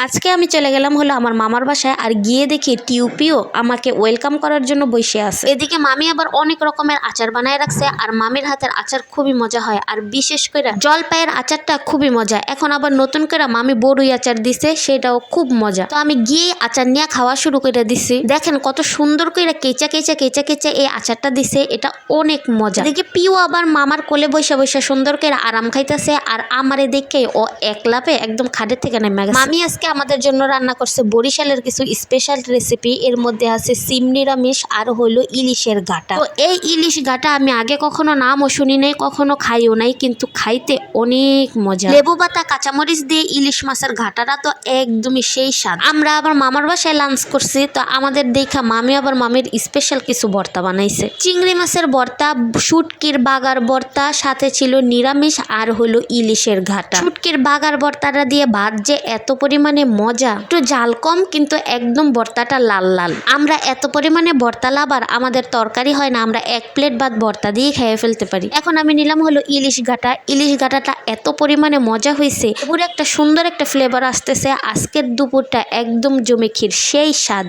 আজকে আমি চলে গেলাম হলো আমার মামার বাসায়, আর গিয়ে দেখি টিউপিও আমাকে ওয়েলকাম করার জন্য বসে আছে। এদিকে মামি আবার অনেক রকমের আচার বানায় রাখছে, আর মামির হাতের আচার খুবই মজা হয়, আর বিশেষ করে জলপাইয়ের আচারটা খুবই মজা। এখন আবার নতুন করে মামি বড়ই আচার দিছে, সেটাও খুব মজা। তো আমি গিয়ে আচার নিয়ে খাওয়া শুরু করে দিছি। দেখেন কত সুন্দর করে কেচা কেচা কেচা কেচা এই আচারটা দিছে, এটা অনেক মজা। এদিকে পিও আবার মামার কোলে বৈশা বৈশা সুন্দর করে আরাম খাইতেছে, আর আমারে দেখে ও এক লাফে একদম খাটের থেকে নেমে গেছে। মামি আজকে আমাদের জন্য রান্না করছে বরিশালের কিছু স্পেশাল রেসিপি। এর মধ্যে আছে সিম নিরামিষ আর হলো ইলিশের গাটা। তো এই ইলিশ গাটা আমি আগে কখনো নামও শুনি নাই, কখনো খাইও নাই, কিন্তু খাইতে অনেক মজা। লেবু পাতা কাঁচামরিচ দিয়ে ইলিশ মাছের ঘাটাটা তো একদমই সেই স্বাদ। আমরা আবার মামার বাসায় লাঞ্চ করছি, তো আমাদের দেখা মামি আবার মামির স্পেশাল কিছু ভর্তা বানাইছে। চিংড়ি মাছের ভর্তা, শুটকির বাগার ভর্তা, সাথে ছিল নিরামিষ আর হলো ইলিশের ঘাটা। শুটকির বাগার ভর্তাটা দিয়ে ভাত যে এত পরিমাণে মজা, একটু জাল কম কিন্তু একদম ভর্তাটা লাল লাল। আমরা এত পরিমাণে ভর্তা লাভার, আমাদের তরকারি হয় না, আমরা এক প্লেট ভাত ভর্তা দিয়ে খেয়ে ফেলতে পারি। এখন আমি নিলাম হলো ইলিশ গাটা। ইলিশ গাটাটা এত পরিমাণে মজা হয়েছে, পুরো একটা সুন্দর একটা ফ্লেভার আসতেছে। আজকের দুপুরটা একদম জমে ক্ষীর, সেই স্বাদ।